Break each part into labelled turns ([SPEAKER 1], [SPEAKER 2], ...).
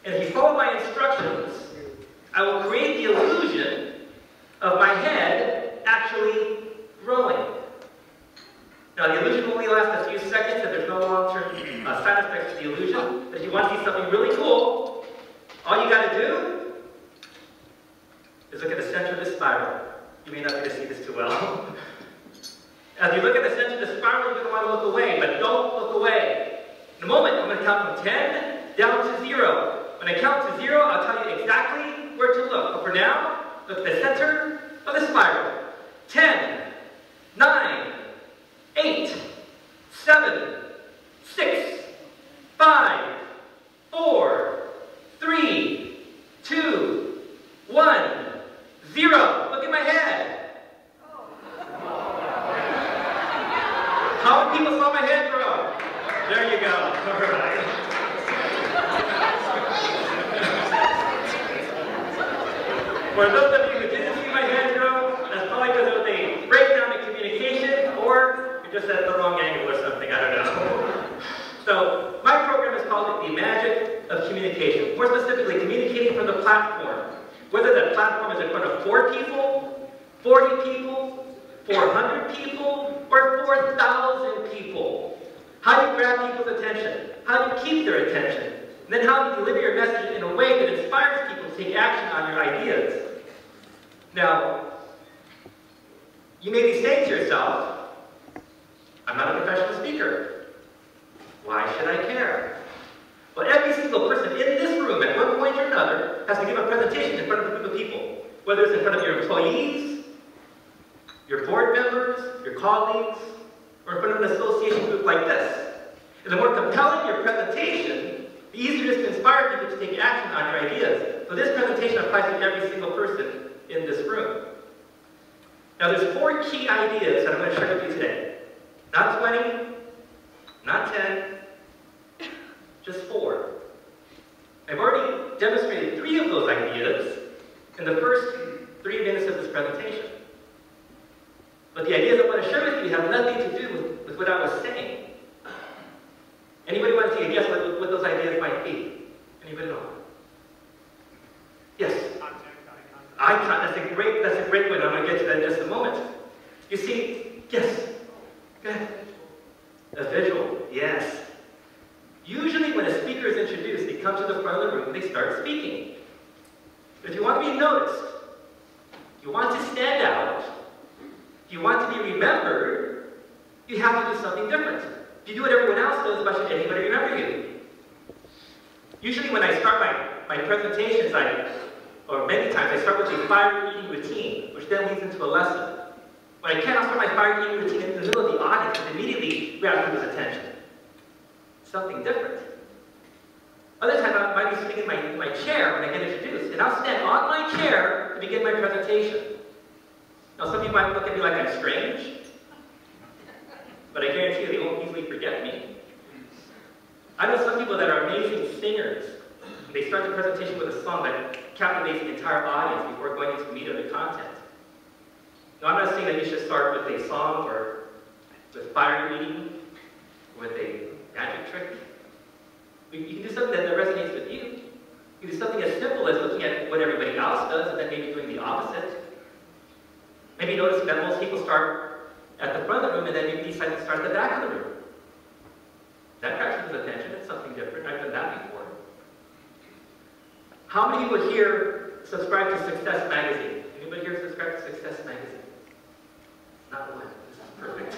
[SPEAKER 1] And if you follow my instructions, I will create the illusion of my head actually growing. Now, the illusion will only last a few seconds, and there's no long-term side effects to the illusion. But if you want to see something really cool, all you got to do is look at the center of the spiral. You may not be able to see this too well. As you look at the center of the spiral, you're going to want to look away, but don't look away. In a moment, I'm going to count from 10 down to 0. When I count to 0, I'll tell you exactly where to look. But for now, look at the center of the spiral. 10, 9, 8, 7, 6, 5, 4, 3, 2, 1, 0. Look at my head. How many people saw my head grow? There you go. All right. For those of you who didn't see my head grow, that's probably because it was a breakdown in communication, or you're just at the wrong angle or something, I don't know. So, my program is called The Magic of Communication. More specifically, communicating from the platform. Whether that platform is in front of 4 people, 40 people, 400 people, or 4,000 people. How do you grab people's attention? How do you keep their attention? And then how do you deliver your message in a way that inspires people to take action on your ideas? Now, you may be saying to yourself, I'm not a professional speaker. Why should I care? Well, every single person in this room at one point or another has to give a presentation in front of a group of people. Whether it's in front of your employees, your board members, your colleagues, or in front of an association group like this. And the more compelling your presentation, the easier it is to inspire people to take action on your ideas. So this presentation applies to every single person in this room. Now there's 4 key ideas that I'm going to share with you today. Not 20, not 10, just 4. I've already demonstrated 3 of those ideas in the first 3 minutes of this presentation. But the ideas I want to share with you have nothing to do with what I was saying. Anybody want to take a guess what those ideas might be? Anybody know? Yes? Eye contact. That's a great one. I'm going to get to that in just a moment. You see, yes. Go ahead. A visual. Yes. Usually when a speaker is introduced, they come to the front of the room and they start speaking. But if you want to be noticed, if you want to stand out, if you want to be remembered, you have to do something different. If you do what everyone else does, why should anybody remember you? Usually when I start my presentations, or many times, I start with a fire eating routine, which then leads into a lesson. When I cannot start my fire eating routine in the middle of the audience, it immediately grabs people's attention. Something different. Other times, I might be sitting in my chair when I get introduced, and I'll stand on my chair to begin my presentation. Now, some people might look at me like I'm strange, but I guarantee you they won't easily forget me. I know some people that are amazing singers, and they start the presentation with a song that captivates the entire audience before going into the meat of the content. Now, I'm not saying that you should start with a song or with fire eating, with a magic trick. You can do something that resonates with you. You can do something as simple as looking at what everybody else does and then maybe doing the opposite. Maybe noticing that most people start at the front of the room and then maybe decide to start at the back of the room. That grabs people's attention. It's something different. I've done that before. How many people here subscribe to Success Magazine? Anybody here subscribe to Success Magazine? Not one. This is perfect.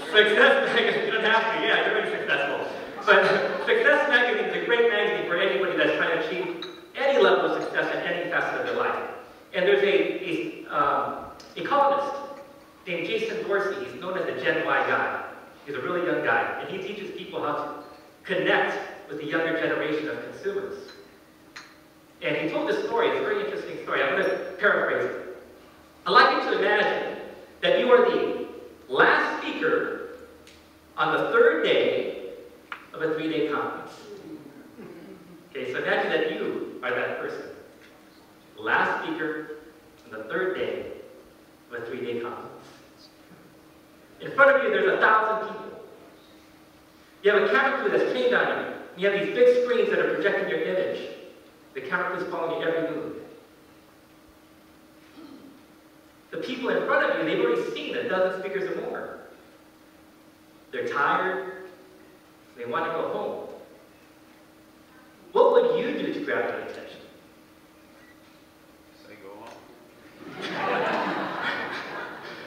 [SPEAKER 1] Success Magazine, you don't have to. Yeah, you're already successful. But Success Magazine is a great magazine for anybody that's trying to achieve any level of success in any facet of their life. And there's a columnist named Jason Dorsey. He's known as the Gen Y guy. He's a really young guy. And he teaches people how to connect with the younger generation of consumers. And he told this story. It's a very interesting story. I'm going to paraphrase it. I'd like you to imagine that you are the last speaker on the 3rd day of a 3-day conference. Okay, so imagine that you are that person. Last speaker on the 3rd day of a 3-day conference. In front of you, there's 1,000 people. You have a camera crew that's trained on you. You have these big screens that are projecting your image. The camera crew is following your every move. The people in front of you, they've already seen a dozen speakers or more. They're tired. They want to go home. What would you do to grab their attention?
[SPEAKER 2] Say go on.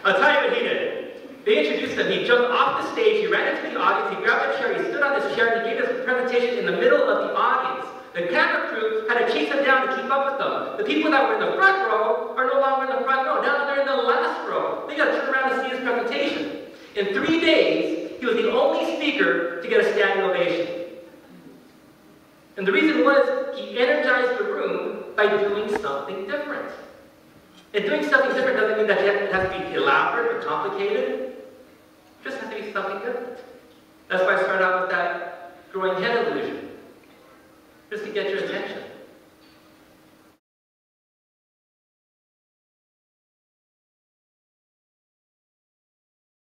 [SPEAKER 1] I'll tell you what he did. They introduced him. He jumped off the stage. He ran into the audience. He grabbed a chair. He stood on this chair. And he gave his presentation in the middle of the audience. The camera crew had to chase him down to keep up with them. The people that were in the front row are no longer in the front row. Now they're in the last row. They got to turn around and see his presentation. In 3 days, he was the only speaker to get a standing ovation. And the reason was he energized the room by doing something different. And doing something different doesn't mean that it has to be elaborate or complicated. It just has to be something different. That's why I started out with that growing head illusion. Just to get your